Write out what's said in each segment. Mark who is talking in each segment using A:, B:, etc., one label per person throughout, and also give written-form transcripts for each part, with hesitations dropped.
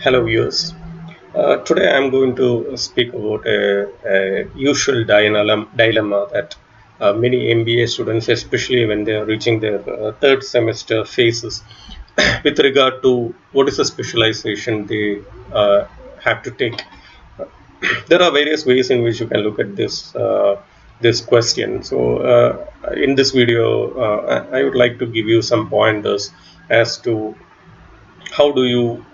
A: Hello, viewers. Today I'm going to speak about a usual dilemma that many MBA students, especially when they are reaching their third semester, faces with regard to what is the specialization they have to take. There are various ways in which you can look at this question. So, in this video, I would like to give you some pointers as to how do you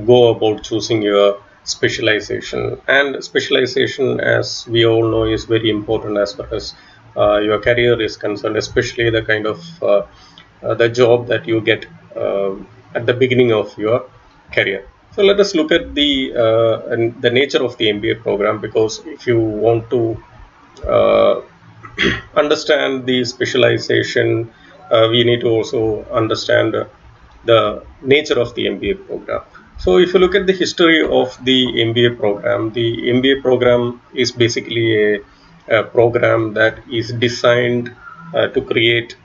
A: go about choosing your specialization. And specialization, as we all know, is very important as far as your career is concerned, especially the kind of the job that you get at the beginning of your career. So let us look at the nature of the MBA program, because if you want to uh, understand the specialization, we need to also understand the nature of the MBA program. So, if you look at the history of the MBA program, the MBA program is basically a program that is designed to create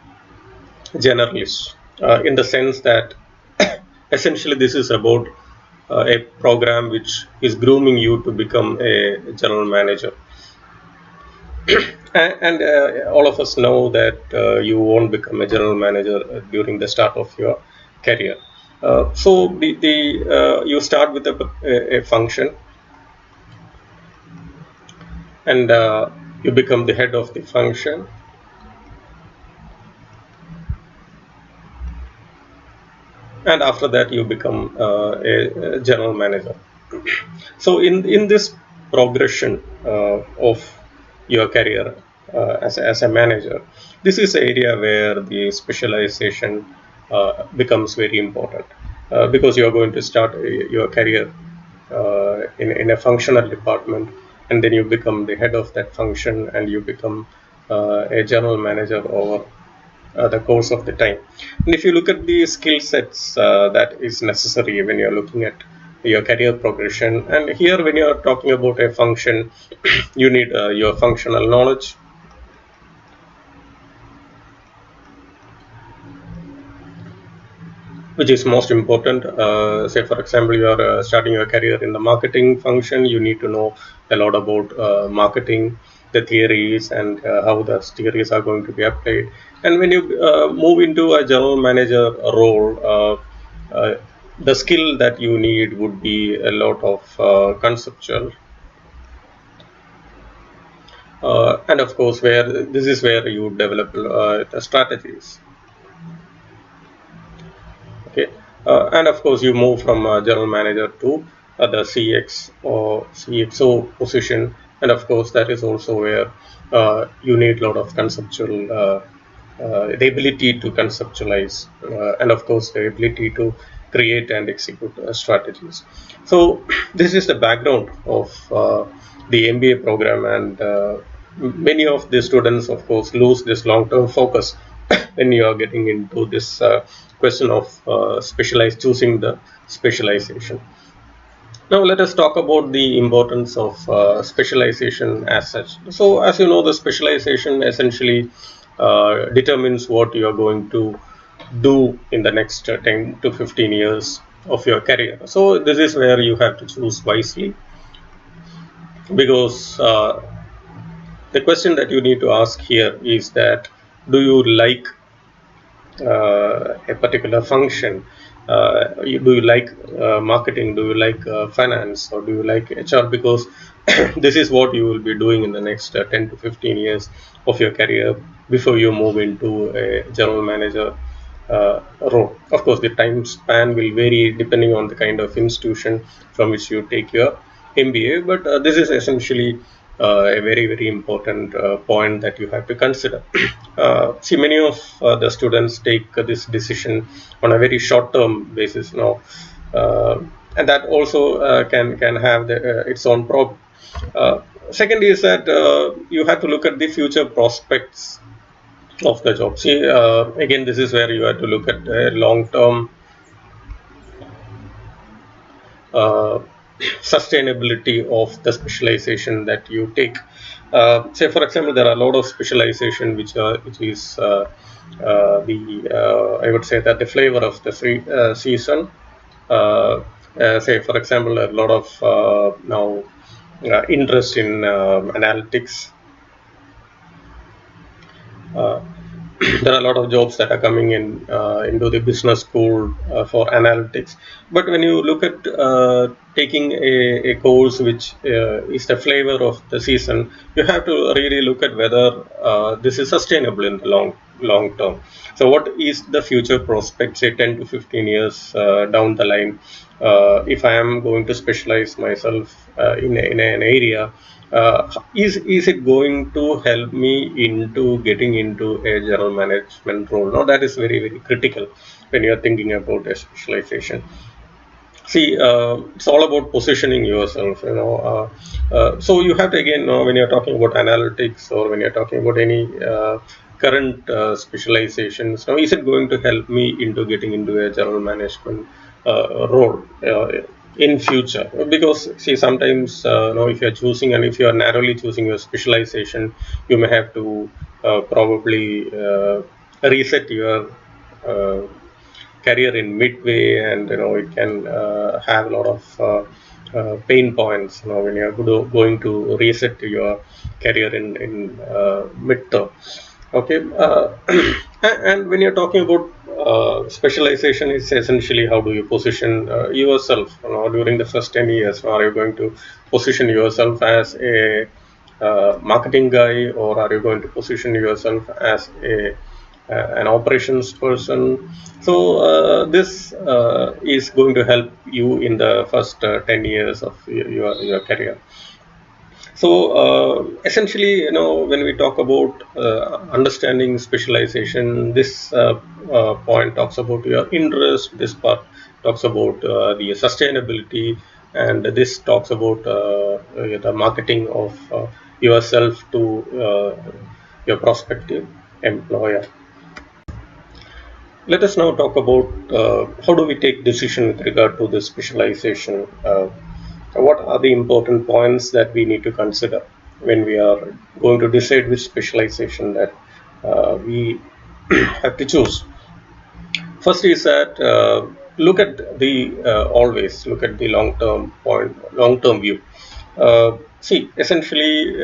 A: generalists, in the sense that essentially this is about a program which is grooming you to become a general manager. And all of us know that you won't become a general manager during the start of your career. So you start with a function, and you become the head of the function, and after that you become a general manager. So in this progression of your career as a manager, this is an area where the specialization becomes very important, because you are going to start your career in a functional department, and then you become the head of that function, and you become a general manager over the course of the time. And if you look at the skill sets that is necessary when you're looking at your career progression, and here when you're talking about a function, you need your functional knowledge, which is most important. Say, for example, you are starting your career in the marketing function, you need to know a lot about marketing, the theories, and how the theories are going to be applied. And when you move into a general manager role, the skill that you need would be a lot of conceptual. And of course, where this is where you develop the strategies. Okay, and of course you move from general manager to the CX or CXO position, and of course that is also where you need a lot of conceptual, the ability to conceptualize, and of course the ability to create and execute strategies. So this is the background of the MBA program, and many of the students of course lose this long-term focus when you are getting into this question of choosing the specialization. Now let us talk about the importance of specialization as such. So as you know, the specialization essentially determines what you are going to do in the next 10 to 15 years of your career. So this is where you have to choose wisely, because the question that you need to ask here is that, do you like a particular function? Do you like marketing? Do you like finance? Or do you like HR? Because this is what you will be doing in the next 10 to 15 years of your career before you move into a general manager role. Of course, the time span will vary depending on the kind of institution from which you take your MBA, but this is essentially a very, very important point that you have to consider. See, many of the students take this decision on a very short-term basis now, and that also can have its own problem. Second is that you have to look at the future prospects of the job. See, again, this is where you have to look at long-term uh, sustainability of the specialization that you take. Say, for example, there are a lot of specialization which is I would say that the flavor of the season. say for example, a lot of now interest in analytics. uh, there are a lot of jobs that are coming in into the business school for analytics. But when you look at taking a course which is the flavor of the season, you have to really look at whether this is sustainable in the long term. So what is the future prospect, say 10 to 15 years down the line? If I am going to specialize myself in an area, is it going to help me into getting into a general management role? Now that is very critical when you are thinking about a specialization. See, it's all about positioning yourself. So you have to, again, when you're talking about analytics or when you're talking about any current specializations, now is it going to help me into getting into a general management role in future? Because see, sometimes if you're choosing, and if you are narrowly choosing your specialization, you may have to probably reset your uh, career in midway, and it can have a lot of pain points when you're going to reset your career in midterm. Okay. And when you're talking about specialization, it's essentially how do you position yourself during the first 10 years. Are you going to position yourself as a marketing guy, or are you going to position yourself as an operations person? So this is going to help you in the first 10 years of your career. So essentially, when we talk about understanding specialization, this point talks about your interest, this part talks about the sustainability, and this talks about the marketing of yourself to your prospective employer. Let us now talk about how do we take decision with regard to this specialization. What are the important points that we need to consider when we are going to decide which specialization that we have to choose? First is that look at the always look at the long term view. See, essentially,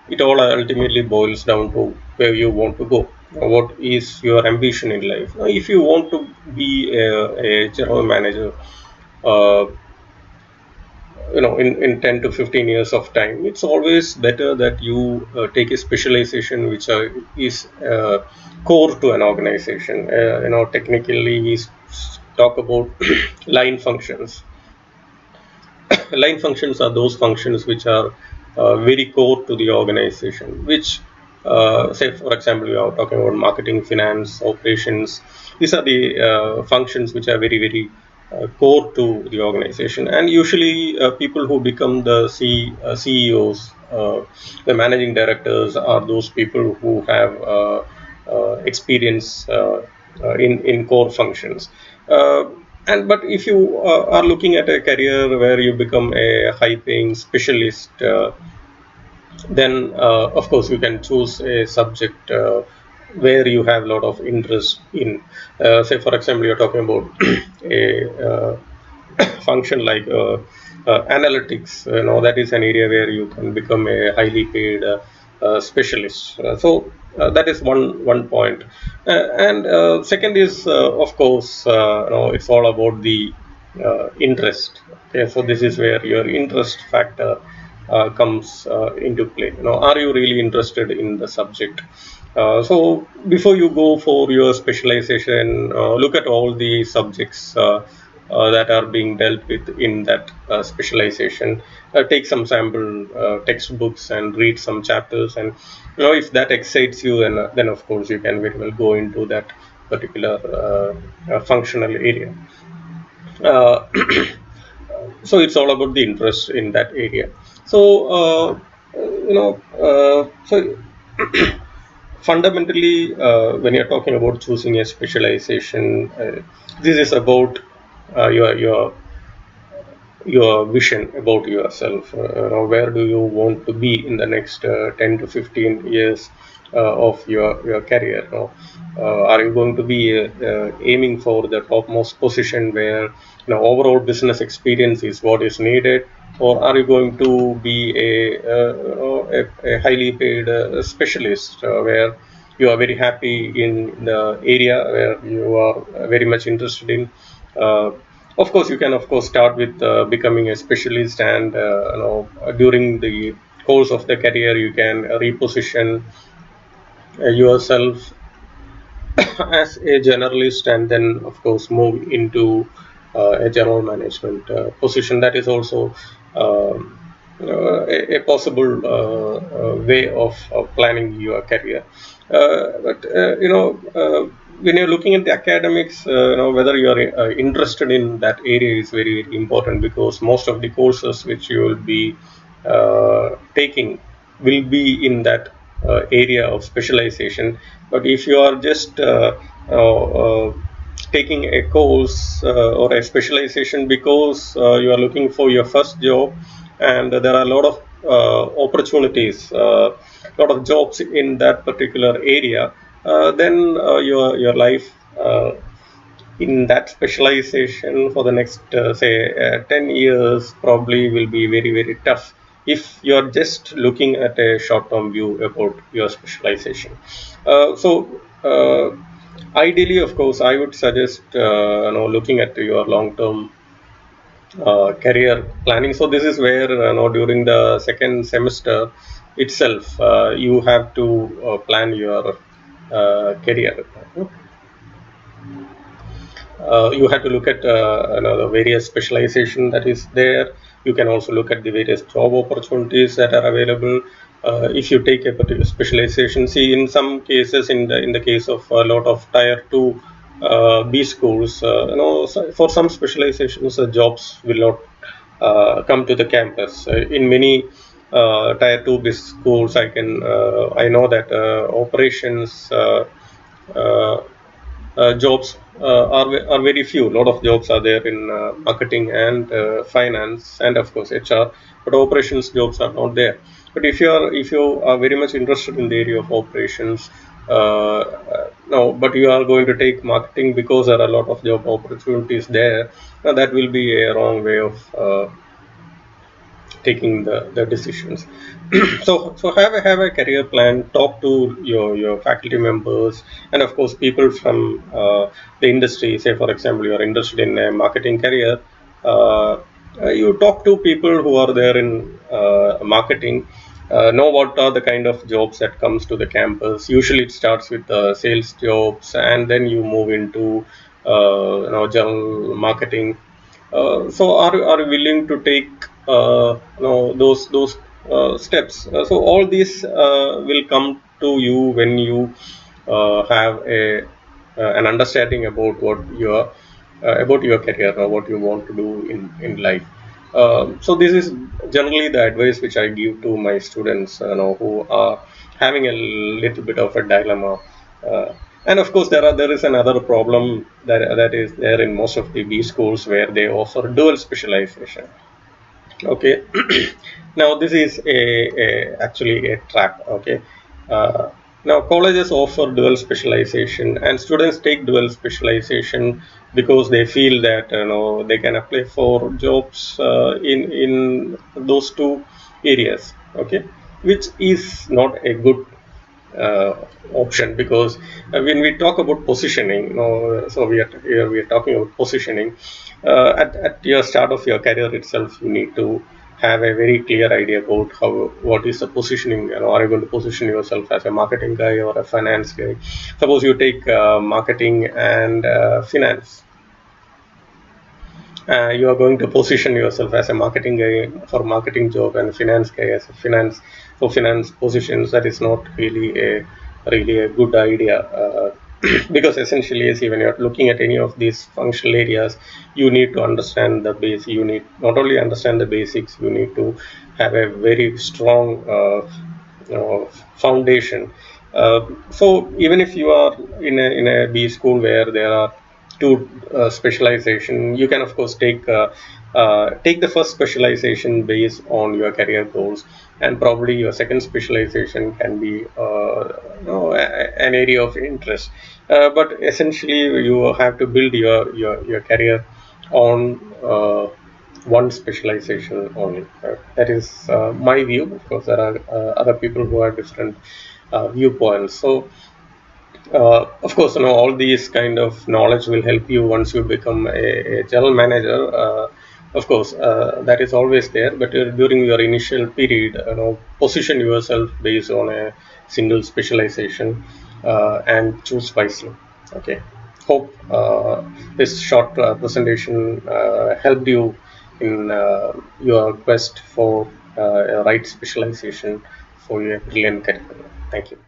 A: it all ultimately boils down to where you want to go. What is your ambition in life? Now, if you want to be a general manager, uh, in 10 to 15 years of time, it's always better that you take a specialization which is core to an organization. Technically we talk about line functions. Line functions are those functions which are very core to the organization, which say for example we are talking about marketing, finance, operations. These are the functions which are very core to the organization, and usually people who become the CEOs, the managing directors, are those people who have experience in core functions. But if you are looking at a career where you become a high paying specialist, then of course you can choose a subject where you have a lot of interest in. Say for example, you're talking about a function like analytics. That is an area where you can become a highly paid specialist. That is one point. And second is of course it's all about the interest. Okay, so this is where your interest factor comes into play. Are you really interested in the subject? So before you go for your specialization, look at all the subjects that are being dealt with in that specialization. Take some sample textbooks and read some chapters, and if that excites you, then of course you can very well go into that particular functional area. Uh, so it's all about the interest in that area. So so fundamentally, when you're talking about choosing a specialization, this is about your vision about yourself. Where do you want to be in the next 10 to 15 years of your career? Are you going to be aiming for the topmost position where overall business experience is what is needed, or are you going to be a highly paid specialist where you are very happy in the area where you are very much interested in. uh, of course, you can of course start with becoming a specialist, and during the course of the career you can reposition yourself as a generalist, and then of course move into a general management position. That is also a possible way of planning your career. When you're looking at the academics, whether you are interested in that area is very, very important, because most of the courses which you will be taking will be in that area of specialization. But if you are just taking a course or a specialization because you are looking for your first job, and there are a lot of opportunities, a lot of jobs in that particular area, then your life in that specialization for the next say 10 years probably will be very, very tough if you are just looking at a short term view about your specialization. Ideally, of course, I would suggest looking at your long term career planning. So this is where during the second semester itself you have to plan your career. You have to look at the various specialization that is there. You can also look at the various job opportunities that are available. If you take a particular specialization, see, in some cases, in the case of a lot of tier 2 B schools, for some specializations jobs will not come to the campus. In many tier 2 B schools, I know that operations uh, jobs are very few. A lot of jobs are there in marketing and finance, and of course HR, but operations jobs are not there. But if you are very much interested in the area of operations, no, but you are going to take marketing because there are a lot of job opportunities there. Now that will be a wrong way of taking the decisions. So have a career plan, talk to your faculty members, and of course people from the industry. Say for example you are interested in a marketing career, you talk to people who are there in marketing, know what are the kind of jobs that comes to the campus. Usually it starts with sales jobs, and then you move into general marketing. So are you willing to take those steps? So all these will come to you when you have an understanding about what about your career or what you want to do in life. So this is generally the advice which I give to my students, who are having a little bit of a dilemma. And of course, there is another problem that is there in most of the B schools, where they offer dual specialization. Okay, now this is actually a trap. Okay, uh, now colleges offer dual specialization, and students take dual specialization because they feel that they can apply for jobs in those two areas. Okay, which is not a good uh, option, because when we talk about positioning, so we are talking about positioning. At your start of your career itself, you need to have a very clear idea about what is the positioning. Are you going to position yourself as a marketing guy or a finance guy? Suppose you take marketing and finance. You are going to position yourself as a marketing guy for marketing job, and finance guy as a finance for finance positions. That is not really a good idea, because essentially, see, when you're looking at any of these functional areas, you need to understand the base. You need not only understand the basics, you need to have a very strong foundation. So even if you are in a B school where there are two specialization, you can of course take the first specialization based on your career goals, and probably your second specialization can be an area of interest. But essentially, you have to build your career on one specialization only. That is my view. Of course, there are other people who have different viewpoints. So, of course, all these kind of knowledge will help you once you become a general manager. Of course, that is always there. But during your initial period, position yourself based on a single specialization and choose wisely. Okay. Hope this short presentation helped you in your quest for a right specialization for your brilliant career. Thank you.